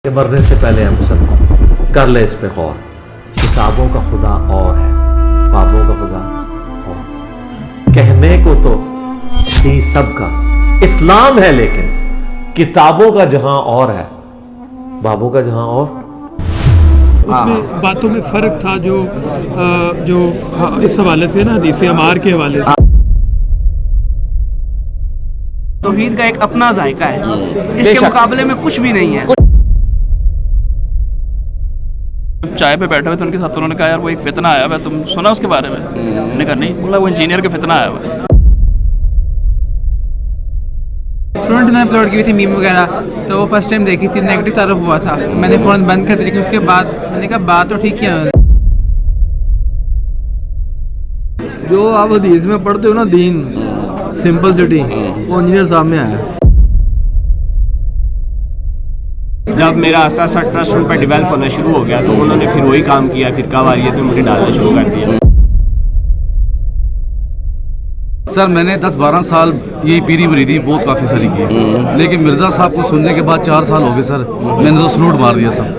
کہ مرنے سے پہلے ہم مسلمان کر لے اس پہ غور. کتابوں کا خدا اور ہے، بابوں کا خدا اور. کہنے کو تو ہی سب کا اسلام ہے، لیکن کتابوں کا جہاں اور ہے، بابوں کا جہاں اور. اس میں باتوں میں فرق تھا جو اس حوالے سے نا حدیث عمار کے حوالے سے. توحید کا ایک اپنا ذائقہ ہے، اس کے مقابلے میں کچھ بھی نہیں ہے. چائے پہ بیٹھے ہوئے تھے ان کے ساتھ، انہوں نے کہا یار وہ ایک فتنہ آیا ہوا ہے، تم سنا اس کے بارے میں؟ انہوں نے کہا نہیں. بولا وہ انجینئر کا فتنہ آیا ہوا ہے. اسٹوڈنٹ نے اپلوڈ کی تھی میم وغیرہ، تو وہ فرسٹ ٹائم دیکھی تھی، نیگیٹو تعارف ہوا تھا. میں نے فون بند کر دیا، لیکن اس کے بعد میں نے کہا بات تو ٹھیک ہے. جو آپ حدیث میں پڑھتے ہو نا دین سمپلسٹی، وہ انجینئر صاحب میں آیا. جب میرا آہستہ آہستہ ٹرسٹ ان پر ڈیولپ ہونا شروع ہو گیا تو انہوں نے پھر وہی کام کیا، فرقہ واریت میں مجھے ڈالنا شروع کر دیا. سر میں نے 10-12 سال یہی پیری مریدی بہت کافی ساری کی، لیکن مرزا صاحب کو سننے کے بعد 4 سال ہو گئے سر، میں نے تو سلوٹ مار دیا سر.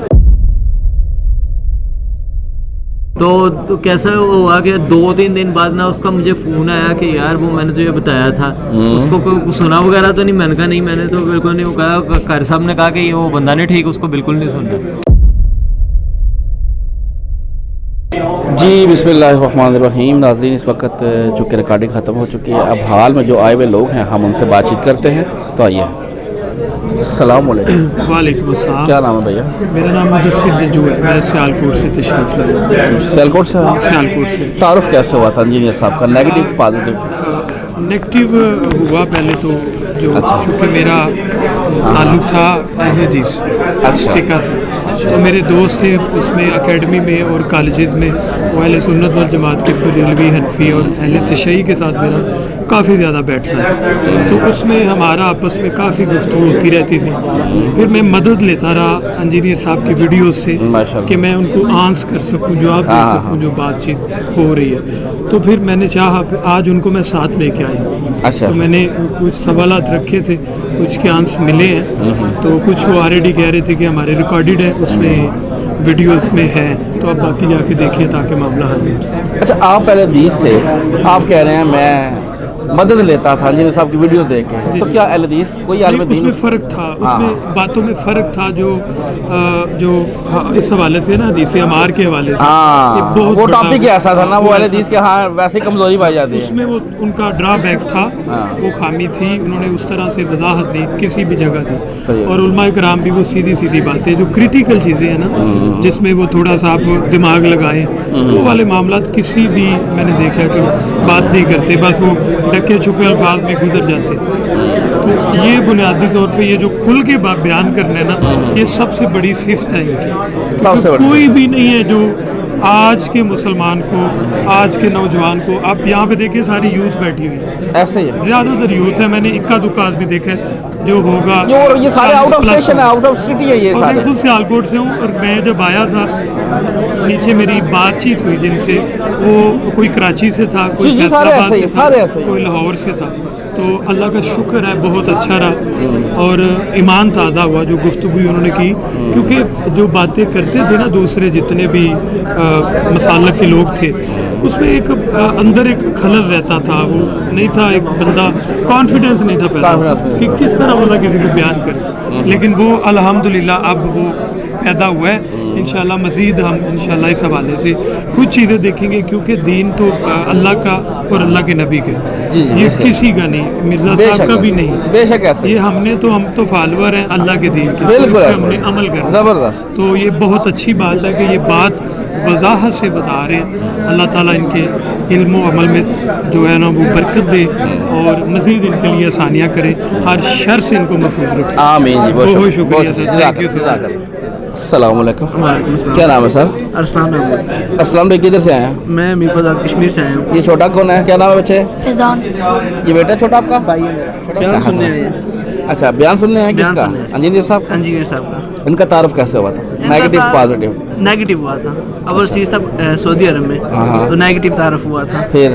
تو کیسا ہوا کہ 2-3 دن بعد نا اس کا مجھے فون آیا کہ یار وہ میں نے تجھے بتایا تھا، اس کو سنا وغیرہ تو نہیں. میں نے کہا نہیں، میں نے تو بالکل نہیں. وہ کہا قاری صاحب نے کہا کہ یہ وہ بندہ نہیں ٹھیک، اس کو بالکل نہیں سننا. جی بسم اللہ الرحمن الرحیم. ناظرین اس وقت چونکہ ریکارڈنگ ختم ہو چکی ہے، اب حال میں جو آئے ہوئے لوگ ہیں ہم ان سے بات چیت کرتے ہیں. تو آئیے. السلام علیکم. وعلیکم السلام. کیا نام ہے بھیا؟ میرا نام مدثر جنجو ہے، میں سیالکوٹ سے تشریف لایا. سیالکوٹ سے؟ سیالکوٹ سے. تعارف کیسے ہوا تھا انجینئر صاحب کا؟ Negative positive? نیگیٹو ہوا پہلے تو، جو چونکہ میرا تعلق تھا اہل حدیث فقہ سے، تو میرے دوست تھے اس میں اکیڈمی میں اور کالجز میں، وہ اہل سنت والجماعت کے بریلوی حنفی اور اہل تشیع کے ساتھ میرا کافی زیادہ بیٹھنا تھا. تو اس میں ہمارا آپس میں کافی گفتگو ہوتی رہتی تھی. پھر میں مدد لیتا رہا انجینئر صاحب کی ویڈیوز سے کہ میں ان کو آنس کر سکوں، جواب دے سکوں جو بات چیت ہو رہی ہے. تو پھر میں نے چاہا آج ان کو میں ساتھ لے کے آئی. تو میں نے کچھ سوالات رکھے تھے، کچھ کے آنسر ملے ہیں، تو کچھ وہ آلریڈی کہہ رہے تھے کہ ہمارے ریکارڈڈ ہے، اس میں ویڈیوز میں ہے، تو آپ باقی جا کے دیکھیں تاکہ معاملہ حل ہو جائے. اچھا آپ پہلے حدیث تھے، آپ کہہ رہے ہیں میں مدد لیتا تھا انجینئر صاحب کی ویڈیوز دیکھ کے، تو کیا اہل حدیث کوئی عالم دین؟ اس میں فرق تھا، اس میں باتوں میں فرق تھا جو اس حوالے سے نا حدیث عمار کے حوالے سے. وہ ٹاپک ایسا تھا نا، وہ اہل حدیث کے ہاں ویسے کمزوری پائی جاتی ہے. اس میں وہ ان کا ڈرا بیک تھا، وہ خامی تھی. انہوں نے اس طرح سے وضاحت دی کسی بھی جگہ دی، اور علماء کرام بھی وہ سیدھی باتیں جو کریٹیکل چیزیں ہیں نا، جس میں وہ تھوڑا سا آپ دماغ لگائیں، وہ والے معاملات کسی بھی میں نے دیکھا کہ بات نہیں کرتے، بس وہ ڈکے چھپے الفاظ میں گزر جاتے. تو یہ بنیادی طور پہ یہ جو کھل کے بیان کرنا ہے نا، یہ سب سے بڑی صفت ہے ان کی. کوئی بھی نہیں ہے جو آج کے مسلمان کو، آج کے نوجوان کو، آپ یہاں پہ دیکھیں ساری یوتھ بیٹھی ہوئی ہے، ایسے ہی زیادہ تر یوتھ ہے. میں نے اکا دکا آدمی دیکھا ہے جو ہوگا، یہ سارے آؤٹ آف اسٹیشن ہے، آؤٹ آف سٹی ہے یہ سارے. میں خود سیالکوٹ سے ہوں، اور میں جب آیا تھا نیچے میری بات چیت ہوئی جن سے، وہ کوئی کراچی سے تھا، کوئی فیصل آباد سے تھا، کوئی لاہور سے تھا. تو اللہ کا شکر ہے بہت اچھا رہا، اور ایمان تازہ ہوا جو گفتگو انہوں نے کی. کیونکہ جو باتیں کرتے تھے نا دوسرے جتنے بھی مسالک کے لوگ تھے، اس میں ایک اندر ایک خلل رہتا تھا، وہ نہیں تھا، ایک بندہ کانفیڈنس نہیں تھا پہلا کہ کس طرح بندہ کسی کو بیان کرے. لیکن وہ الحمدللہ اب وہ پیدا ہوا ہے. انشاءاللہ مزید ہم انشاءاللہ اس حوالے سے کچھ چیزیں دیکھیں گے، کیونکہ دین تو اللہ کا اور اللہ کے نبی کا، یہ کسی کا نہیں، مرزا صاحب کا بھی نہیں. بے شک ایسا یہ ہم تو فالوور ہیں اللہ کے دین کے، ہم نے عمل کرنا زبردست. تو یہ بہت اچھی بات ہے کہ یہ بات وضاحت سے بتا رہے ہیں. اللہ تعالیٰ ان کے علم و عمل میں جو ہے نا وہ برکت دے، اور مزید ان کے لیے آسانیاں کرے، ہر شر سے ان کو محفوظ رکھے. آمین جی. بہت شکریہ سر. السلام علیکم. کیا نام ہے سر؟ ارسلان احمد. ارسلان بھائی کدھر سے آئے ہیں؟ میں میرپورزاد کشمیر سے آیا ہوں. یہ چھوٹا کون ہے؟ کیا نام ہے بچے؟ فیضان. یہ بیٹا چھوٹا آپ کا؟ بھائی ہے میرا. بیان سننے آئے ہیں. اچھا بیان سننے ہیں، کس کا؟ انجینئر صاحب. انجینئر صاحب کا. ان کا تعارف کیسے ہوا تھا؟ Negative positive? نیگیٹو ہوا تھا. اوورسیز تھا سعودی عرب میں، تو نیگیٹو تعارف ہوا تھا. پھر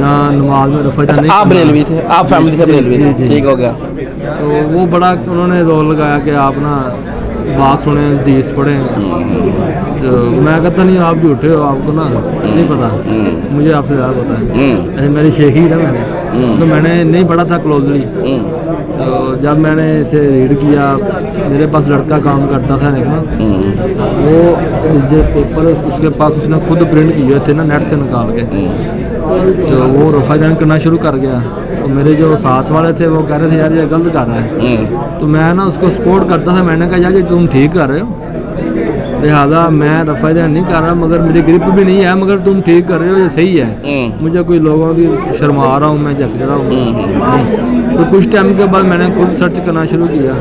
جہاں نماز میں رفع اچھا آپ بریلوی تھے, آپ فیملی سے بریلوی تھے, ٹھیک ہو گیا. تو وہ بڑا انہوں نے زور لگایا کہ آپ نا بات سنیں, حدیث پڑھیں. تو میں کہتا نہیں آپ جھوٹے ہو, آپ کو نا نہیں پتا, مجھے آپ سے زیادہ پتا ہے. ایسے میری شیخی تھا میں نے, تو میں نے نہیں پڑھا تھا کلوزلی. تو جب میں نے اسے ریڈ کیا, میرے پاس لڑکا کام کرتا تھا ایک نا, وہ جو پیپر اس کے پاس اس نے خود پرنٹ کیے تھے نا نیٹ سے نکال کے, تو وہ رفع دین کرنا شروع کر گیا. تو میرے جو ساتھ والے تھے وہ کہہ رہے تھے یار یہ غلط کر رہا ہے. تو میں نا اس کو سپورٹ کرتا تھا. میں نے کہا یار یہ تم ٹھیک کر رہے ہو, لہٰذا میں رفع دین نہیں کر رہا, مگر میری گرپ بھی نہیں ہے, مگر تم ٹھیک کر رہے ہو, یہ صحیح ہے. مجھے کوئی لوگوں کی شرما رہا ہوں, میں جھک رہا ہوں. تو کچھ ٹائم کے بعد میں نے خود سرچ کرنا شروع کیا,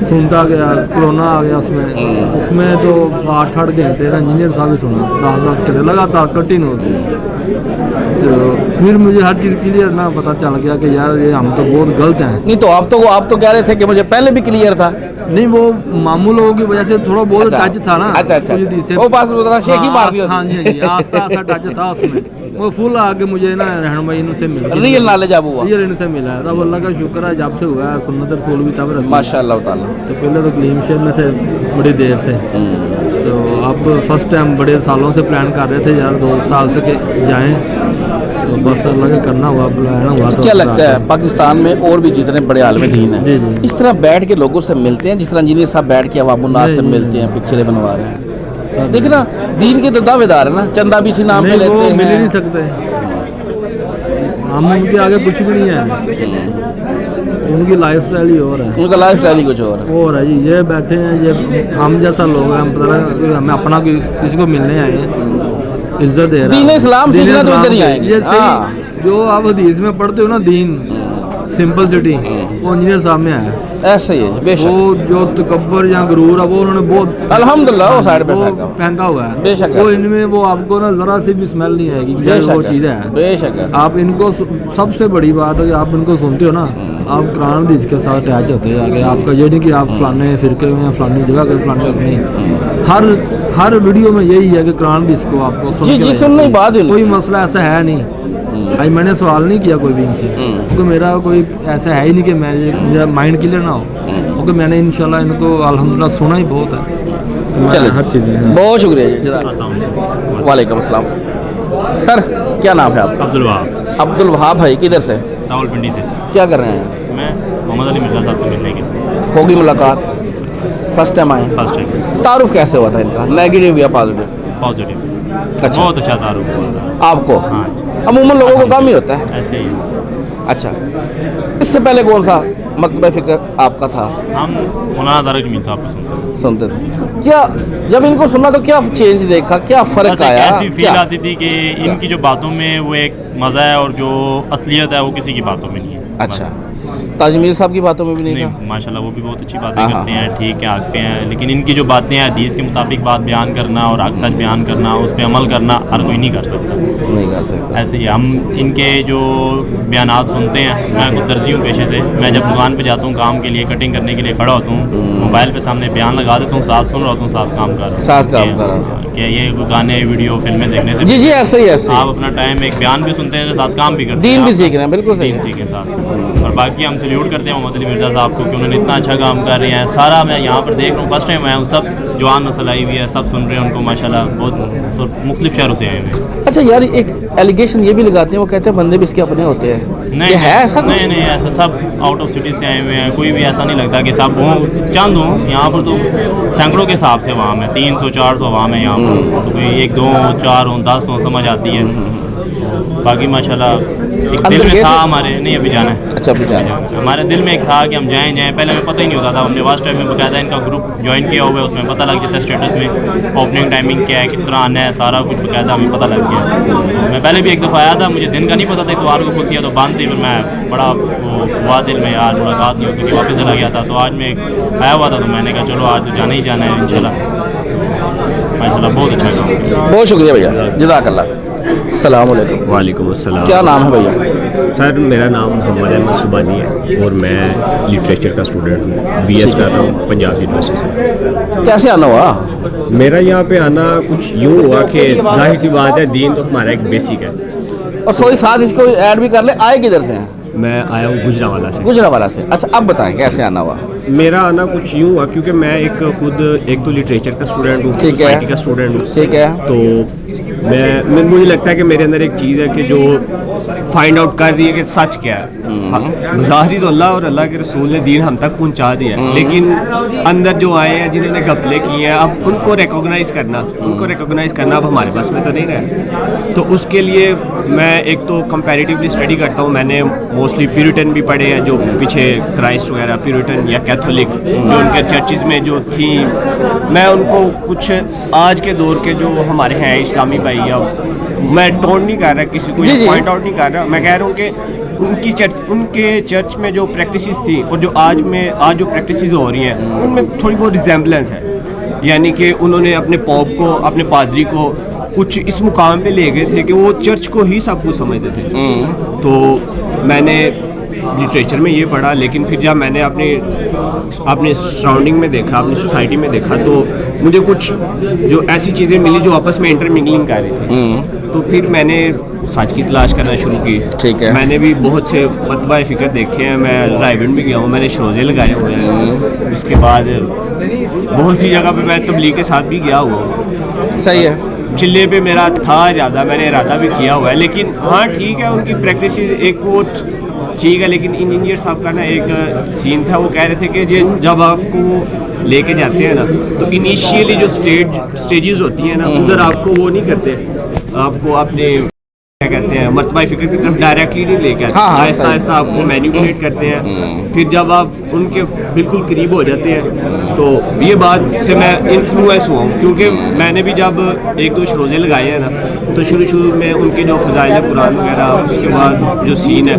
سنتا گیا. کرونا آ گیا اس میں تو 8-8 گھنٹے کا انجینئر صاحب ہی سنا, 10-10 گھنٹے لگاتار کنٹینیو. تو پھر مجھے ہر چیز کلیئر نہ پتہ چل گیا کہ یار یہ ہم تو بہت غلط ہیں. نہیں تو آپ تو کہہ رہے تھے کہ مجھے پہلے بھی کلیئر تھا. نہیں وہ معمول لوگوں کی وجہ سے تھوڑا بہت ٹچ تھا نا. اچھا وہ پاس شیخی مار دی. ہاں جی آسا ٹچ تھا اس میں. وہ فل آ کے مجھے نا رہنمائی ان سے مل گئی, ریئل نالج اب ہوا, ریئل ان سے ملا ہے. تب اللہ کا شکر ہے جب سے ہوا ہے, سنت رسول بھی تب رکھی ماشاء اللہ تعالیٰ. تو پہلے تو کلیم شیر میں تھے بڑی دیر سے, تو اب فرسٹ ٹائم بڑے سالوں سے پلان کر رہے تھے یار 2 سال سے کہ جائیں, تو بس اللہ کا کرنا ہوا, بلانا ہوا. تو کیا لگتا ہے پاکستان میں اور بھی جتنے بڑے عالم دین ہیں اس طرح بیٹھ کے لوگوں سے ملتے ہیں جس طرح انجینئر صاحب بیٹھ کے عوام الناس سے ملتے ہیں, پکچریں بنوا رہے ہیں. دیکھنا دین کے تو دعوے دار ہیں نا, چندہ بھی اسی نام پہ لیتے ہیں, مل ہی نہیں سکتے. ہم ان کے آگے کچھ بھی نہیں ہے, ان کی لائف سٹائل ہی اور ہے, ان کا لائف سٹائل ہی کچھ اور ہے جی. یہ بیٹھے ہیں, یہ ہم جیسا لوگ ہیں, ہم پتہ ہمیں اپنا کسی کو ملنے آئے ہیں, عزت دے رہا ہے. دین اسلام سیکھنا تو ادھر ہی آئیں گے. جو آپ حدیث میں پڑھتے ہو نا دین سمپلسٹی, وہ انجینئر صاحب میں آیا. ایسا ہی ہے, وہ جو تکبر یا غرور ہے وہ انہوں نے بہت الحمدللہ وہ سائڈ پہ پھینکا ہوا ہے. بے شک وہ ان میں وہ آپ کو نا ذرا سی بھی اسمیل نہیں آئے گی, وہ چیزیں ہیں. بے شک آپ ان کو, سب سے بڑی بات ہے کہ آپ ان کو سنتے ہو نا, آپ قرآن حدیث کے ساتھ اٹیچ ہوتے ہیں آگے. آپ کا یہ نہیں کہ آپ فلانے فرقے میں فلانی جگہ کے فلانے نہیں, ہر ویڈیو میں یہی ہے کہ قرآن حدیث کو آپ کو سننے کی بات. کوئی مسئلہ ایسا ہے نہیں. بھائی میں نے سوال نہیں کیا کوئی بھی ان سے, کیونکہ میرا کوئی ایسا ہے ہی نہیں کہ میرا مائنڈ کلیئر نہ ہو, کیونکہ میں نے انشاءاللہ ان کو الحمدللہ سنا ہی بہت ہے. چلے ہر چیز بہت شکریہ جی. وعلیکم السلام. سر کیا نام ہے آپ؟ عبدالوہاب. عبدالوہاب بھائی کدھر سے؟ راولپنڈی سے. کیا کر رہے ہیں؟ میں محمد علی مرزا صاحب سے ملنے کے. ہوگی ملاقات؟ فرسٹ ٹائم آئے؟ First time. تعارف کیسے ہوا تھا ان کا, نیگیٹو یا پازیٹیو؟ پازیٹیو. اچھا, بہت اچھا تعارف ہوا تھا. آپ کو؟ ہاں. عموماً لوگوں کو کام ہی ہوتا ہے ایسے ہی. اچھا, اس سے پہلے کون سا مکتبہ فکر آپ کا تھا؟ ہم مولانا طارق جمیل صاحب کو سنتے تھے. کیا جب ان کو سنا تو کیا چینج دیکھا, کیا فرق آیا, ایسی فیل آتی تھی کہ ان کی جو باتوں میں وہ ایک مزہ ہے اور جو اصلیت ہے وہ کسی کی باتوں میں نہیں ہے. اچھا, تاجمیر صاحب کی باتوں میں بھی نہیں, ماشاءاللہ وہ بھی بہت اچھی باتیں کرتے ہیں, ٹھیک ہے حق پہ ہیں, لیکن ان کی جو باتیں ہیں حدیث کے مطابق بات بیان کرنا اور حق سچ بیان کرنا, اس پہ عمل کرنا ہر کوئی نہیں کر سکتا. ایسے ہی ہم ان کے جو بیانات سنتے ہیں, میں خود درزی ہوں پیشے سے, میں جب دکان پہ جاتا ہوں کام کے لیے, کٹنگ کرنے کے لیے کھڑا ہوتا ہوں, موبائل پہ سامنے بیان لگا دیتا ہوں, ساتھ سن رہا ہوتا ہوں, ساتھ کام کر رہا ہوں. کہ یہ گانے ویڈیو فلمیں دیکھنے سے جی ایسے ہی ایسے آپ اپنا ٹائم ایک بیان بھی سنتے ہیں, ساتھ کام بھی کرتے ہیں, دین بھی سیکھ رہے ہیں. بالکل صحیح, دین سیکھیں ساتھ. اور باقی ہم سلیوٹ کرتے ہیں محمد علی مرزا صاحب کو کہ انہوں نے اتنا اچھا کام کر رہے ہیں. سارا میں یہاں پر دیکھ رہا ہوں, فرسٹ ٹائم آیا ہوں, سب جوان نسل آئی ہوئی ہے, سب سن رہے ہیں ان کو ماشاءاللہ, بہت مختلف شہروں سے آئے ہوئے. اچھا یار ایک ایلیگیشن یہ بھی لگاتے ہیں, وہ کہتے ہیں بندے بھی اس کے اپنے ہوتے ہیں, نہیں ہے ایسا؟ نہیں ایسا, سب آؤٹ آف سٹی سے آئے ہوئے ہیں. کوئی بھی ایسا نہیں لگتا کہ سب ہوں چاند ہوں. یہاں پر تو سینکڑوں کے حساب سے عوام ہے, 300-400 عوام ہے یہاں پر. تو کوئی 1, 2, 4 ہوں, 10 ہوں, سمجھ آتی ہے. باقی ماشاءاللہ ایک دل میں تھا ہمارے, نہیں ابھی جانا ہے. اچھا ابھی جانا ہے. ہمارے دل میں ایک تھا کہ ہم جائیں. پہلے ہمیں پتہ ہی نہیں ہوتا تھا. ہم نے فاسٹ ٹائم میں باقاعدہ ان کا گروپ جوائن کیا ہوا ہے, اس میں پتہ لگ جاتا ہے اسٹیٹس میں اوپننگ ٹائمنگ کیا ہے, کس طرح آنا ہے, سارا کچھ باقاعدہ ہمیں پتہ لگ گیا. میں پہلے بھی ایک دفعہ آیا تھا, مجھے دن کا نہیں پتہ تھا, اتوار کو کھلتی ہے تو باندھ تھی, پھر میں بڑا وہ ہوا دل میں یار ملاقات نہیں ہو سکی, واپس چلا گیا تھا. تو آج میں آیا ہوا تھا تو میں نے کہا چلو آج تو جانا ہی جانا ہے انشاءاللہ. ماشاءاللہ بہت اچھا کام. بہت شکریہ بھیا, جزاک اللہ. السلام علیکم. وعلیکم السلام. کیا نام ہے بھیا؟ سر میرا نام محمد احمد سبحانی ہے اور میں لٹریچر کا اسٹوڈنٹ ہوں, BS کر رہا ہوں پنجاب یونیورسٹی سے. کیسے آنا ہوا؟ میرا یہاں پہ آنا کچھ یوں ہوا کہ ظاہر سی بات ہے دین تو ہمارا ایک بیسک ہے, اور سوری ساتھ اس کو ایڈ بھی کر لیں, آئے کدھر سے ہیں؟ میں آیا ہوں گجرانوالہ سے. گجرانوالہ سے, اچھا اب بتائیں کیسے آنا ہوا؟ میرا آنا کچھ یوں ہوا کیونکہ میں ایک خود ایک تو لٹریچر کا اسٹوڈنٹ ہوں, سوسائٹی کا اسٹوڈنٹ ہوں. ٹھیک ہے. تو مجھے لگتا ہے کہ میرے اندر ایک چیز ہے کہ جو فائنڈ آؤٹ کر رہی ہے کہ سچ کیا ہے. ظاہری تو اللہ اور اللہ کے رسول نے دین ہم تک پہنچا دیا ہے, لیکن اندر جو آئے ہیں جنہوں نے گھپلے کیے ہیں, اب ان کو ریکوگنائز کرنا اب ہمارے پاس میں تو نہیں رہا. تو اس کے لیے میں ایک تو کمپیریٹیولی اسٹڈی کرتا ہوں. میں نے موسٹلی پیوریٹن بھی پڑھے ہیں, جو پیچھے کرائسٹ وغیرہ پیوریٹن یا کیتھولک جو ان کے چرچز میں جو تھیں, میں ان کو کچھ آج کے دور کے جو ہمارے ہیں اسلامی بھائی, میں ٹونٹ نہیں کر رہا کسی کو, پوائنٹ آؤٹ نہیں کر رہا, میں کہہ رہا ہوں کہ ان کے چرچ میں جو پریکٹسز تھیں اور جو آج جو پریکٹسز ہو رہی ہیں ان میں تھوڑی بہت ریزیمبلنس ہے. یعنی کہ انہوں نے اپنے پوپ کو, اپنے پادری کو کچھ اس مقام پہ لے گئے تھے کہ وہ چرچ کو ہی سب کچھ سمجھتے تھے. تو میں نے لٹریچر میں یہ پڑھا, لیکن پھر جب میں نے اپنے سراؤنڈنگ میں دیکھا, اپنی سوسائٹی میں دیکھا, تو مجھے کچھ جو ایسی چیزیں ملی جو آپس میں انٹرمنگلنگ کر رہی تھی. تو پھر میں نے سچ کی تلاش کرنا شروع کی. ٹھیک ہے. میں نے بھی بہت سے مطبع فکر دیکھے ہیں, میں رائیونڈ بھی گیا ہوں, میں نے شروزے لگائے ہوئے ہیں. اس کے بعد بہت سی جگہ پہ میں تبلیغ کے ساتھ بھی گیا ہوا ہوں. صحیح ہے. چلے پہ میرا تھا ارادہ, میں نے ارادہ بھی کیا ہوا ہے, لیکن ہاں ٹھیک ہے ان کی پریکٹسز ایک وہ ٹھیک ہے, لیکن انجینئر صاحب کا نا ایک سین تھا, وہ کہہ رہے تھے کہ جب آپ کو لے کے جاتے ہیں نا تو انیشیلی جو سٹیجز ہوتی ہیں نا ادھر آپ کو وہ نہیں کرتے, آپ کو اپنے کیا کہتے ہیں مرتبہ فکر کی طرف ڈائریکٹلی نہیں لے کے آتے, آہستہ آہستہ آپ کو مینیپولیٹ کرتے ہیں. پھر جب آپ ان کے بالکل قریب ہو جاتے ہیں تو یہ بات سے میں انفلوئنس ہوا ہوں, کیونکہ میں نے بھی جب ایک دو شروزے لگائے ہیں نا تو شروع میں ان کے جو فضائل قرآن وغیرہ, اس کے بعد جو سین ہے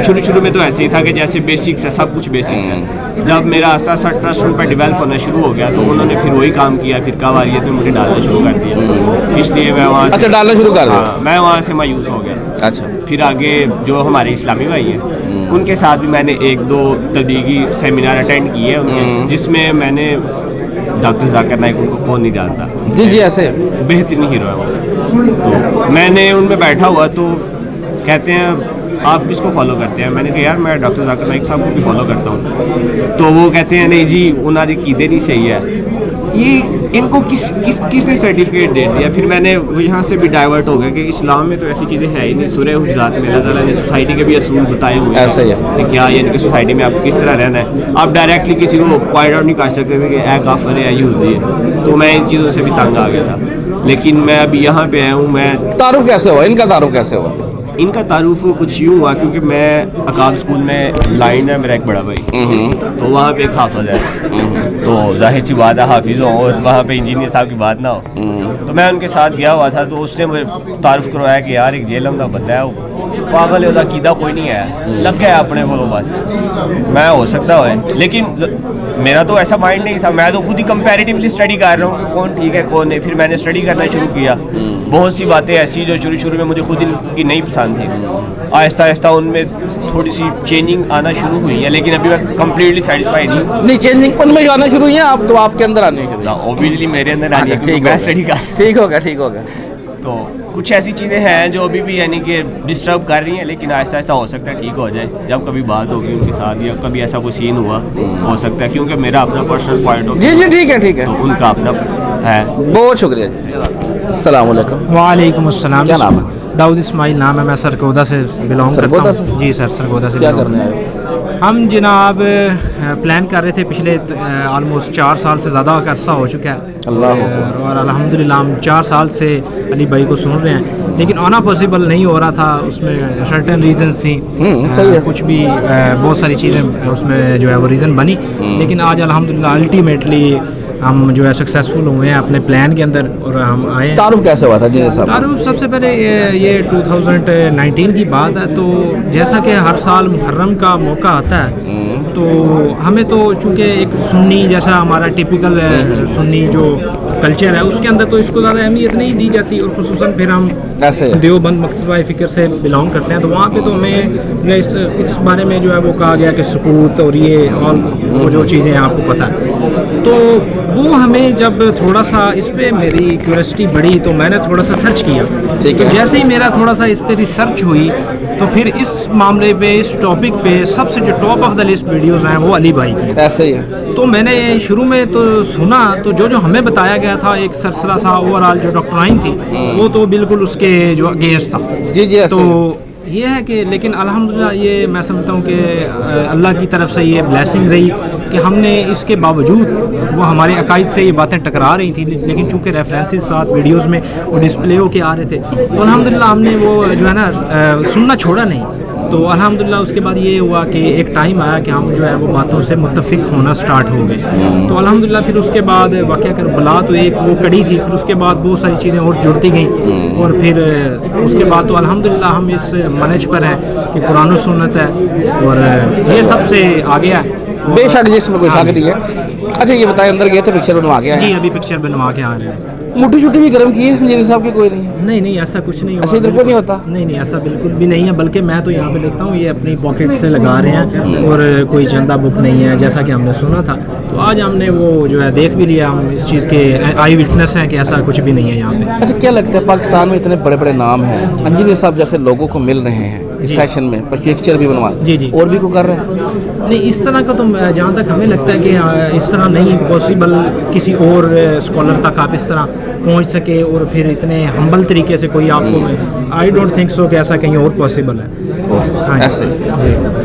تو شروع میں تو ایسے ہی تھا کہ جیسے بیسکس ہے, سب کچھ بیسکس ہے. جب میرا آہستہ آہستہ ٹرسٹ ان پہ ڈیولپ ہونا شروع ہو گیا تو انہوں نے پھر وہی کام کیا, فرقہ واریت میں مجھے ڈالنا شروع کر دیا. اس لیے میں وہاں سے ڈالنا شروع کر دیا, میں وہاں سے مایوس ہو گیا. اچھا. پھر آگے جو ہمارے اسلامی بھائی ہیں ان کے ساتھ بھی میں نے ایک دو تبلیغی سیمینار اٹینڈ کیے ہیں, جس میں میں نے ڈاکٹر ذاکر نائک, ان کو کون نہیں جانتا, جی ایسے بہترین ہیرو ہے وہ. تو میں نے ان میں بیٹھا ہوا تو کہتے ہیں آپ کس کو فالو کرتے ہیں, میں نے کہا یار میں ڈاکٹر ذاکر نائک صاحب کو بھی فالو کرتا ہوں. تو وہ کہتے ہیں نہیں جی انہوں نے قیدے نہیں صحیح ہے, یہ ان کو کس نے سرٹیفکیٹ دے دیا. پھر میں نے یہاں سے بھی ڈائیورٹ ہو گیا کہ اسلام میں تو ایسی چیزیں ہے ہی نہیں. سورہ حجرات میں اللہ تعالیٰ نے سوسائٹی کے بھی اصول بتائے ہوئے ہیں کہ کیا یعنی کہ سوسائٹی میں آپ کس طرح رہنا ہے. آپ ڈائریکٹلی کسی کو پوائنٹ آؤٹ نہیں کر سکتے تھے کہ اے کافر ہے, یہودی ہے. تو میں ان چیزوں سے بھی تنگ آ گیا تھا. لیکن میں ابھی یہاں پہ آیا ہوں. میں تعارف کیسے ہوا ان کا, تعارف کیسے ہوا ان کا؟ تعارف کچھ یوں ہوا کیونکہ میں عقاب اسکول میں لائن ہے میرا ایک بڑا بھائی, تو وہاں پہ ایک حافظ ہے, تو ظاہر سی بات ہے حافظ ہوں اور وہاں پہ انجینئر صاحب کی بات نہ ہو. تو میں ان کے ساتھ گیا ہوا تھا, تو اس نے مجھے تعارف کروایا کہ یار ایک جیلم کا بندہ ہے, وہ پاگل ہے, وہ عقیدہ کوئی نہیں ہے, لگ گیا اپنے کو بس. میں ہو سکتا ہوئے, لیکن میرا تو ایسا مائنڈ نہیں تھا. میں تو خود ہی کمپیریٹیولی اسٹڈی کر رہا ہوں کہ کون ٹھیک ہے کون نہیں. پھر میں نے اسٹڈی کرنا شروع کیا. بہت سی باتیں ایسی جو شروع میں مجھے خود کی نہیں پسند تھی, آہستہ آہستہ ان میں تھوڑی سی چینجنگ آنا شروع ہوئی ہے, لیکن ابھی میں کمپلیٹلی سیٹسفائی نہیں. چینجنگ ان میں آنا شروع ہوئی ہے, آپ تو آپ کے اندر آنے کے اوبیسلی میرے اندر آنے کی میں اسٹڈی کر. ٹھیک ہو گیا. تو کچھ ایسی چیزیں ہیں جو ابھی بھی یعنی کہ ڈسٹرب کر رہی ہیں, لیکن آہستہ آہستہ ہو سکتا ہے ٹھیک ہو جائے. جب کبھی بات ہوگی ان کے ساتھ یا کبھی ایسا کوئی سین ہوا ہو سکتا ہے, کیونکہ میرا اپنا پرسنل پوائنٹ آف جی ٹھیک ہے, تو ان کا اپنا ہے. بہت شکریہ جی. السلام علیکم. وعلیکم السلام. کیا نام ہے؟ داؤد اسماعیل نام ہے, میں سرگودا سے بلانگ کرتا ہوں. جی سر, سرگودا سے. کیا کرنے آئے؟ ہم جناب پلان کر رہے تھے پچھلے آلموسٹ 4 سال سے زیادہ کا عرصہ ہو چکا ہے, اور الحمدللہ ہم 4 سال سے علی بھائی کو سن رہے ہیں, لیکن آنا پاسبل نہیں ہو رہا تھا. اس میں سرٹن ریزنس تھیں, کچھ بھی بہت ساری چیزیں اس میں جو ہے وہ ریزن بنی, لیکن آج الحمدللہ الٹیمیٹلی ہم جو ہے سکسیزفل ہوئے ہیں اپنے پلان کے اندر اور ہم آئے ہیں. تعارف کیسے ہوا تھا جی صاحب؟ تعارف سب سے پہلے یہ 2019 کی بات ہے. تو جیسا کہ ہر سال محرم کا موقع آتا ہے تو ہمیں تو چونکہ ایک سنی جیسا ہمارا ٹپیکل سنی جو کلچر ہے اس کے اندر تو اس کو زیادہ اہمیت نہیں دی جاتی, اور خصوصاً پھر ہم دیوبند مکتبہ فکر سے بلانگ کرتے ہیں, تو وہاں پہ تو ہمیں اس بارے میں جو ہے وہ کہا گیا کہ سکوت اور یہ اور وہ جو چیزیں آپ کو پتہ ہے. تو وہ ہمیں جب تھوڑا سا اس پہ میری کیوریسٹی بڑھی تو میں نے تھوڑا سا سرچ کیا. جیسے ہی میرا تھوڑا سا اس پہ ریسرچ ہوئی تو پھر اس معاملے پہ اس ٹاپک پہ سب سے جو top of the list videos ہیں وہ علی بھائی کی. ایسے ہی ہے. تو میں نے شروع میں تو سنا تو جو ہمیں بتایا گیا تھا ایک سرسرا سا اوور آل جو ڈاکٹرائن تھی وہ تو بالکل اس کے جو اگینسٹ تھا. جی تو یہ ہے کہ لیکن الحمدللہ یہ میں سمجھتا ہوں کہ اللہ کی طرف سے یہ بلیسنگ رہی کہ ہم نے اس کے باوجود وہ ہمارے عقائد سے یہ باتیں ٹکرا رہی تھیں لیکن چونکہ ریفرنسز ساتھ ویڈیوز میں وہ ڈسپلے ہو کے آ رہے تھے تو الحمدللہ ہم نے وہ جو ہے نا سننا چھوڑا نہیں. تو الحمدللہ اس کے بعد یہ ہوا کہ ایک ٹائم آیا کہ ہم جو ہے وہ باتوں سے متفق ہونا سٹارٹ ہو گئے. تو الحمدللہ پھر اس کے بعد واقعہ کربلا تو ایک وہ کڑی تھی, پھر اس کے بعد بہت ساری چیزیں اور جڑتی گئیں اور پھر اس کے بعد تو الحمدللہ ہم اس منہج پر ہیں کہ قرآن و سنت ہے اور یہ سب سے آگے ہے. بے شک جس میں کوئی شک نہیں ہے. اچھا یہ بتائیں اندر گئے تھے پکچر بنوا کے؟ جی ابھی پکچر بنوا کے آ رہے ہیں. مٹھی چھٹی بھی گرم کی ہے انجینئر صاحب کی؟ کوئی نہیں ایسا کچھ نہیں. اچھا ادھر کو نہیں ہوتا؟ نہیں ایسا بالکل بھی نہیں ہے, بلکہ میں تو یہاں پہ دیکھتا ہوں یہ اپنی پاکٹ سے لگا رہے ہیں اور کوئی چندہ بک نہیں ہے جیسا کہ ہم نے سنا تھا. تو آج ہم نے وہ جو ہے دیکھ بھی لیا, ہم اس چیز کے آئی وٹنس ہیں کہ ایسا کچھ بھی نہیں ہے یہاں پہ. اچھا کیا لگتا ہے پاکستان میں اتنے بڑے بڑے نام ہیں, انجینئر صاحب جیسے لوگوں کو مل رہے ہیں اس سیشن میں, پکچر بھی بنوا جی اور بھی کوئی کر رہے ہیں؟ نہیں اس طرح کا تو جہاں تک ہمیں لگتا ہے کہ اس طرح نہیں پاسبل کسی اور اسکالر تک آپ اس طرح پہنچ سکے اور پھر اتنے ہمبل طریقے سے کوئی آپ کو, آئی ڈونٹ تھنک سو کہ ایسا کہیں اور پاسبل ہے. ایسے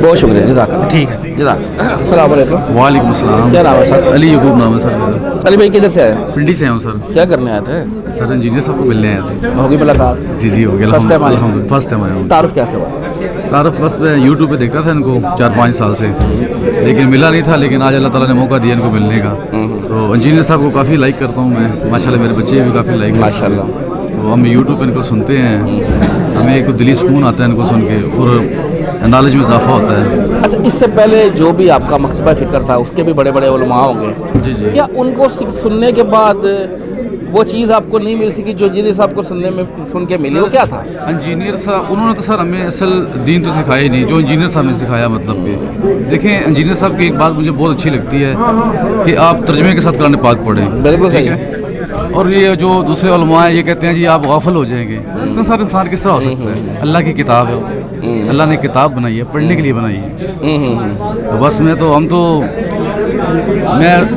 بہت شکریہ, جزاک اللہ. ٹھیک ہے جزاک. السلام علیکم. وعلیکم السلام. کیا نام ہے سر؟ علی یعقوب نام ہے سر میرا. علی بھائی کدھر سے آئے؟ پنڈی سے ہوں سر. کیا کرنے آئے تھے سر؟ انجینئر صاحب کو ملنے آئے تھے. ہوگی ملاقات؟ جی ہو گیا. فرسٹ ٹائم آئے؟ فرسٹ ٹائم آیا ہوں. تعارف کیسے ہوا؟ تعارف بس میں یوٹیوب پہ دیکھتا تھا ان کو 4-5 سال سے, لیکن ملا نہیں تھا, لیکن آج اللہ تعالیٰ نے موقع دیا ان کو ملنے کا. تو انجینئر صاحب کو کافی لائک کرتا ہوں میں, ماشاءاللہ میرے بچے بھی کافی لائک ماشاء اللہ. تو ہم یوٹیوب پہ ان کو سنتے ہیں, ہمیں ایک تو دلی سکون آتا ہے ان کو سن کے اور نالج میں اضافہ ہوتا ہے. اچھا اس سے پہلے جو بھی آپ کا مکتبہ فکر تھا اس کے بھی بڑے بڑے علماء ہوں گے, جی کیا ان کو سننے کے بعد وہ چیز آپ کو نہیں مل سکی جو انجینئر صاحب کو سن کے ملی, وہ کیا تھا؟ انجینئر صاحب انہوں نے تو سر ہمیں اصل دین تو سکھایا ہی نہیں جو انجینئر صاحب نے سکھایا. مطلب کہ دیکھیں انجینئر صاحب کی ایک بات مجھے بہت اچھی لگتی ہے کہ آپ ترجمے کے ساتھ قرآن پاک پڑھیں. بالکل صحیح ہے. اور یہ جو دوسرے علماء ہیں یہ کہتے ہیں جی آپ غافل ہو جائیں گے, اس طرح سارا انسان کس طرح ہو سکتا ہے؟ اللہ کی کتاب ہے, اللہ نے کتاب بنائی ہے, پڑھنے کے لیے بنائی ہے. تو بس میں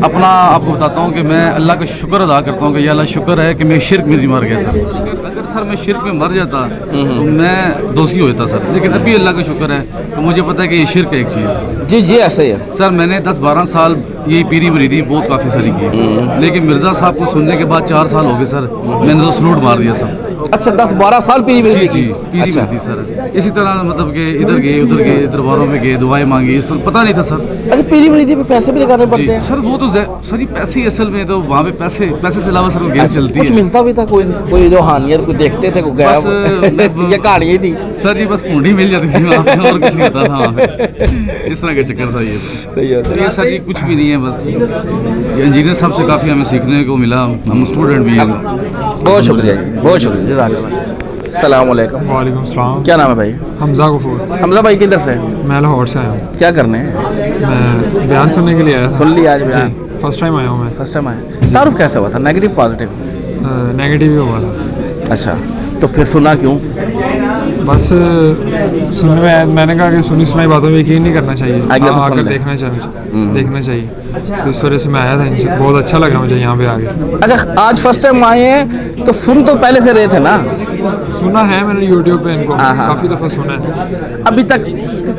اپنا آپ کو بتاتا ہوں کہ میں اللہ کا شکر ادا کرتا ہوں کہ یہ اللہ شکر ہے کہ میں شرک میں نہیں مر گیا سر. اگر سر میں شرک میں مر جاتا تو میں دوزخی ہو جاتا سر, لیکن ابھی اللہ کا شکر ہے تو مجھے پتہ ہے کہ یہ شرک ہے ایک چیز. جی ایسے ہی ہے سر. میں نے 10-12 سال یہ پیری مریدی بہت کافی ساری کی, لیکن مرزا صاحب کو سننے کے بعد 4 سال ہو گئے سر, میں نے تو سلوٹ مار دیا سر. اچھا 10-12 سال پیری مریدی کی؟ جی پیری مریدی سر. اسی طرح مطلب کہ ادھر گئے ادھر گئے درباروں میں گئے دعائیں مانگی, اس طرح پتہ نہیں تھا سر. اچھا پیری مریدی پہ پیسے بھی لگانے پڑتے ہیں؟ سر وہ تو سر پیسے اصل میں تو وہاں پہ پیسے سے علاوہ سر وہ گیم چلتی ہے. کچھ ملتا بھی تھا کوئی روحانیت کوئی دیکھتے تھے کوئی گیا یہ کہانی تھی سر جی؟ بس پونڈی مل جاتی تھی وہاں پہ اور کچھ نہیں ہوتا تھا وہاں پہ, اس طرح کا چکر تھا. یہ صحیح ہے. یہ سر جی کچھ بھی نہیں ہے, بس یہ انجینئر صاحب سے کافی ہمیں سیکھنے کو ملا, ہم اسٹوڈنٹ بھی ہیں. بہت شکریہ بہت شکریہ, جزاک اللہ. السلام علیکم. وعلیکم السلام. کیا نام ہے بھائی؟ حمزہ غفور. حمزہ بھائی کدھر سے؟ میں لاہور سے آیا ہوں. کیا کرنے ہیں؟ میں بیان سننے کے لیے آیا. سن لیا آج بیان؟ فرسٹ ٹائم آیا ہوں میں. فرسٹ ٹائم آیا. تعارف کیسا ہوا تھا, نیگیٹو پازیٹیو؟ نیگیٹو ہی ہوا تھا. اچھا تو پھر سنا کیوں؟ بس سننے میں نے کہا کہ سنی سنائی باتوں میں یقین نہیں کرنا چاہیے, آ کر دیکھنا چاہیے. تو اس وجہ سے میں آیا تھا, بہت اچھا لگا مجھے یہاں پہ آ کے. اچھا آج فرسٹ ٹائم آئے ہیں تو سن تو پہلے سے رہے تھے نا؟ سنا ہے میں نے یوٹیوب پہ ان کو کافی دفعہ سنا ہے. ابھی تک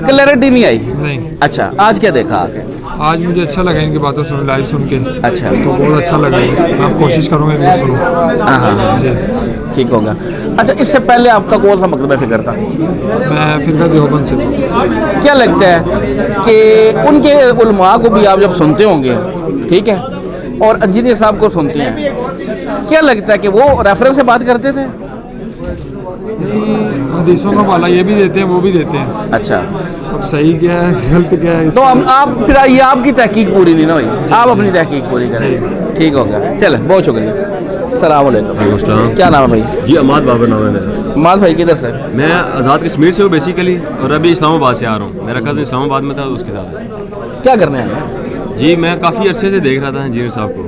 کلیئرٹی نہیں آئی؟ نہیں. اچھا آج کیا دیکھا آ کے؟ آج مجھے اچھا لگا ان کی باتیں سن لائیو سن کے. اچھا تو بہت اچھا لگا, میں کوشش کروں گا ان کو سنوں. ہاں جی ٹھیک ہوگا. اچھا اس سے پہلے آپ کا کون سا مکتبہ فکر تھا؟ میں فرقہ دیوبند سے. کیا لگتا ہے کہ ان کے علماء کو بھی آپ جب سنتے ہوں گے, ٹھیک ہے, اور انجینئر صاحب کو سنتے ہیں, کیا لگتا ہے کہ وہ ریفرنس سے بات کرتے تھے؟ حدیثوں کا حوالہ یہ بھی دیتے ہیں وہ بھی دیتے ہیں. اچھا اب صحیح کیا ہے غلط کیا ہے تو آپ پھر یہ آپ کی تحقیق پوری نہیں نا ہوئی, آپ اپنی تحقیق پوری کریں. ٹھیک ہوگا, چلیں بہت شکریہ. السلام علیکم. کیا نام ہے بھائی؟ جی اماد بابر نام ہے میرا. اماد بھائی کدھر سے؟ میں آزاد کشمیر سے ہوں بیسیکلی, اور ابھی اسلام آباد سے آ رہا ہوں. میرا کزن اسلام آباد میں تھا, اس کے ساتھ. کیا کرنے آئے ہیں؟ جی میں کافی عرصے سے دیکھ رہا تھا انجینئر صاحب کو,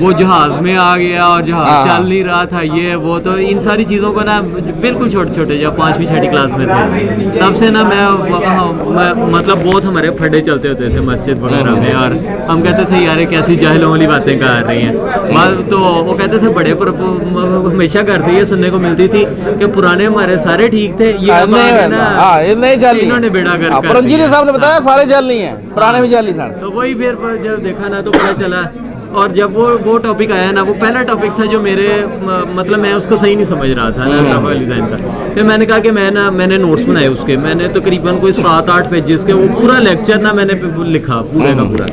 وہ جہاز میں آ گیا اور جہاز چل نہیں رہا تھا, یہ وہ, تو ان ساری چیزوں کو نا بالکل چھوٹے چھوٹے جب 5ویں 6ٹھی کلاس میں تھے تب سے نا میں مطلب بہت ہمارے پھڈے چلتے ہوتے تھے مسجد وغیرہ میں, اور ہم کہتے تھے یار کیسی جاہلوں والی باتیں کر رہی ہیں. تو وہ کہتے تھے بڑے پر ہمیشہ گھر سے یہ سننے کو ملتی تھی کہ پرانے ہمارے سارے ٹھیک تھے, یہ انہوں نے بیڑا کر رنجیت صاحب نے بتایا سارے جل نہیں ہیں, پرانے بھی جل نہیں. تو وہی پھر جب دیکھا نا تو پتہ چلا. اور جب وہ ٹاپک آیا نا, وہ پہلا ٹاپک تھا جو میرے مطلب میں اس کو صحیح نہیں سمجھ رہا تھا اللہ علی ڈیزائن کا. پھر میں نے کہا کہ میں نے نوٹس بنائے اس کے, میں نے تقریباً کوئی 7-8 پیجز کے وہ پورا لیکچر نا میں نے لکھا پورے کا پورا.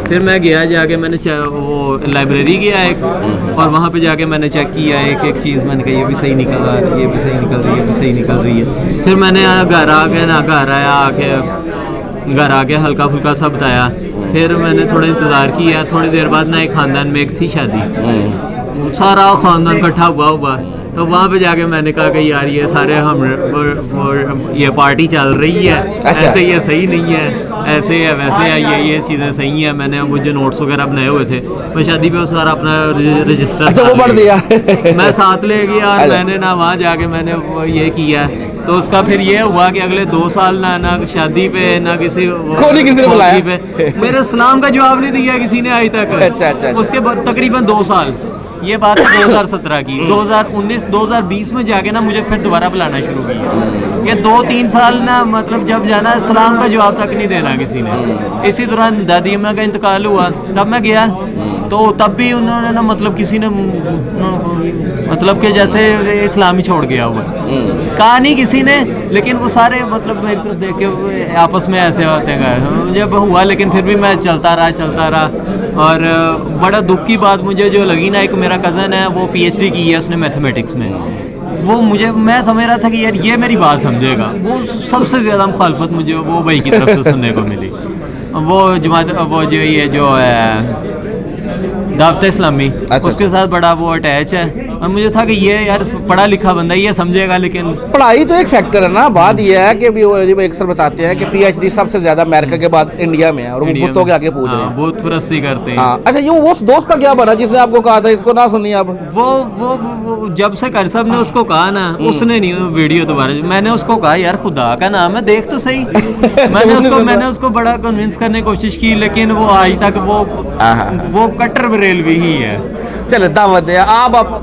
پھر میں گیا جا کے میں نے وہ لائبریری گیا ایک, اور وہاں پہ جا کے میں نے چیک کیا ایک ایک چیز, میں نے کہا یہ بھی صحیح نکل رہا ہے, یہ بھی صحیح نکل رہی ہے, یہ بھی صحیح نکل رہی ہے. پھر میں نے گھر آ کے نا گھر آ کے ہلکا پھلکا سب بتایا. پھر میں نے تھوڑا انتظار کیا, تھوڑی دیر بعد نا ایک خاندان میں ایک تھی شادی, سارا خاندان اکٹھا ہوا. تو وہاں پہ جا کے میں نے کہا کہ یار یہ سارے ہم یہ پارٹی چل رہی ہے, ایسے یہ صحیح نہیں ہے, ایسے ہے ویسے ہے, یہ چیزیں صحیح ہیں. میں نے وہ جو نوٹس وغیرہ بنائے ہوئے تھے میں شادی پہ سارا اپنا رجسٹر پڑھ دیا میں ساتھ لے گیا, اور میں نے نا وہاں جا کے میں نے یہ کیا. تو اس کا پھر یہ ہوا کہ اگلے 2 سال نہ شادی پہ نہ کسی پہ میرے سلام کا جواب نہیں دیا کسی نے آج تک. اس کے بعد تقریباً 2 سال, یہ بات ہے 2017 کی, 2019-2020 میں جا کے نا مجھے پھر دوبارہ بلانا شروع کیا. یہ 2-3 سال نا مطلب جب جانا سلام کا جواب تک نہیں دینا کسی نے. اسی دوران دادی اماں کا انتقال ہوا, تب میں گیا تو تب بھی انہوں نے نا مطلب کسی نے مطلب کہ جیسے اسلام ہی چھوڑ گیا ہوا, کہا نہیں کسی نے, لیکن وہ سارے مطلب میری طرف دیکھ کے آپس میں ایسے ہوتے گئے. جب ہوا لیکن پھر بھی میں چلتا رہا. اور بڑا دکھ کی بات مجھے جو لگی نا, ایک میرا کزن ہے وہ PhD کی ہے اس نے میتھمیٹکس میں. وہ میں سمجھ رہا تھا کہ یار یہ میری بات سمجھے گا, وہ سب سے زیادہ مخالفت مجھے وہ بھائی کی طرف سے سننے کو ملی. وہ جماعت وہ جو یہ جو ہے دعوت اسلامی, اس کے ساتھ بڑا وہ اٹیچ ہے. اور مجھے تھا کہ یہ یار پڑھا لکھا بندہ یہ سمجھے گا, لیکن پڑھائی تو ایک فیکٹر ہے نا. بات یہ ہے کہ اکثر بتاتے ہیں کہ PhD سب سے زیادہ امریکہ کے بعد انڈیا میں ہے, اور وہ بتوں کے آگے پوچھ رہے ہیں, بت پرستی کرتے ہیں. اچھا یوں وہ دوست کا کیا بنا جس نے آپ کو کہا تھا اس کو نہ سنیے آپ؟ وہ جب سے کر صاحب نے اس کو کہا نا, اس نے نہیں ویڈیو دوبارہ, میں نے اس کو کہا یار خدا کا نام ہے دیکھ تو صحیح. میں نے اس کو بڑا کنونس کرنے کی کوشش کی, لیکن وہ آج تک وہ کٹر بریلوی ہی ہے. چلے دعوت دے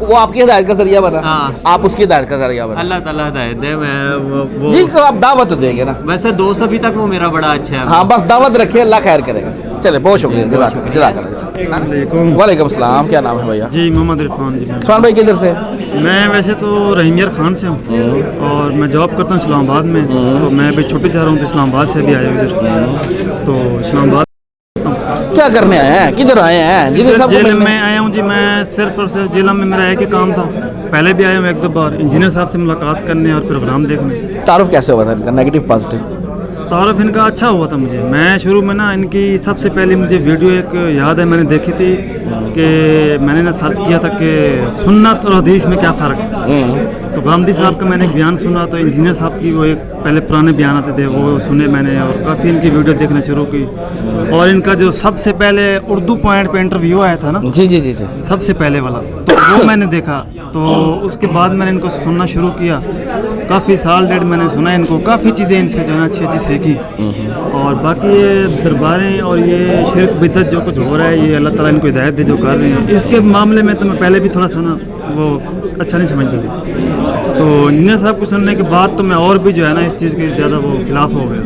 وہ آپ کی ہدایت کا ذریعہ بنا, آپ اس کی ہدایت کا ذریعہ بنا. اللہ تعالیٰ ہدایت دے. میں جی آپ دعوت دیں گے نا, ویسے دوست ابھی تک وہ میرا بڑا اچھا ہے. ہاں بس دعوت رکھیے, اللہ خیر کرے گا. چلے بہت شکریہ, جزاک اللہ. وعلیکم السلام, کیا نام ہے بھیا؟ جی محمد عرفان. جی عرفان بھائی کدھر سے؟ میں ویسے تو رحیم خان سے ہوں, اور میں جاب کرتا ہوں اسلام آباد میں. تو میں ابھی چھٹی جا رہا ہوں, تو اسلام آباد سے بھی آیا ہوں ادھر. تو اسلام آباد کیا کرنے آئے ہیں, کدھر آئے ہیں؟ جیل میں آیا ہوں جی. میں صرف اور صرف جیل میں میرا ایک ہی کام تھا, پہلے بھی آیا ہوں 1-2 بار انجینئر صاحب سے ملاقات کرنے اور پروگرام دیکھنے. تعارف کیسے ہوا تھا ان کا, نیگیٹو پازیٹیو؟ تعارف ان کا اچھا ہوا تھا مجھے. میں شروع میں نا ان کی سب سے پہلے مجھے ویڈیو ایک یاد ہے, میں نے دیکھی تھی کہ میں نے نا سرچ کیا تھا کہ سنت اور حدیث میں کیا فرق ہے. تو گامدی صاحب کا میں نے ایک بیان سنا, تو انجینئر صاحب کی وہ ایک پہلے پرانے بیان آتے تھے وہ سنے میں نے, اور کافی ان کی ویڈیو دیکھنا شروع کی. اور ان کا جو سب سے پہلے اردو پوائنٹ پہ انٹرویو آیا تھا نا, جی سب سے پہلے والا, تو وہ میں نے دیکھا. تو اس کے بعد میں نے ان کو سننا شروع کیا. کافی سال 1.5 میں نے سنا ان کو, کافی چیزیں ان سے جو ہے نا اچھی سیکھی. اور باقی یہ درباریں اور یہ شرک بدعت جو کچھ ہو رہا ہے, یہ اللہ تعالیٰ ان کو ہدایت دے جو کر رہے ہیں. اس کے معاملے میں تو میں پہلے بھی تھوڑا سا نا وہ اچھا نہیں سمجھتا تھا. تو انجینئر صاحب کو سننے کے بعد تو میں اور بھی جو ہے نا اس چیز کے زیادہ وہ خلاف ہو گیا.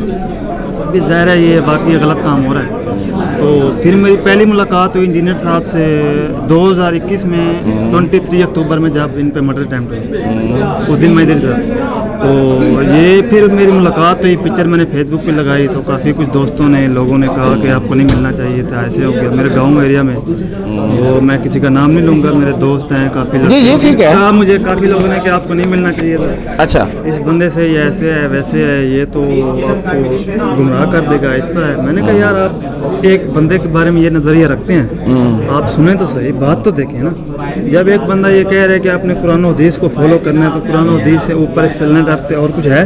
ابھی ظاہر ہے یہ باقی غلط کام ہو رہا ہے. تو پھر میری پہلی ملاقات ہوئی انجینئر صاحب سے 2021 میں 23 اکتوبر میں, جب ان پہ مرڈر اٹیمپٹ ہوئی. اس دن میں ادھر تھا. تو یہ پھر میری ملاقات ہوئی, پکچر میں نے فیس بک پہ لگائی. تو کافی کچھ دوستوں نے لوگوں نے کہا کہ آپ کو نہیں ملنا چاہیے تھا, ایسے ہو گیا. میرے گاؤں ایریا میں, وہ میں کسی کا نام نہیں لوں گا, میرے دوست ہیں کافی لوگ. جی ٹھیک ہے. کہا مجھے کافی لوگوں نے کہ آپ کو نہیں ملنا چاہیے تھا. اچھا اس بندے سے یہ ایسے ہے ویسے ہے, یہ تو آپ کو گمراہ کر دے گا, اس طرح ہے. میں نے کہا یار آپ ایک بندے کے بارے میں یہ نظریہ رکھتے ہیں, آپ سنیں تو صحیح, بات تو دیکھیں نا. جب ایک بندہ یہ کہہ رہا ہے کہ آپ نے قرآن و حدیث کو فالو کرنا ہے, تو قرآن و حدیث سے اوپر اس پلنے ڈرتے اور کچھ ہے.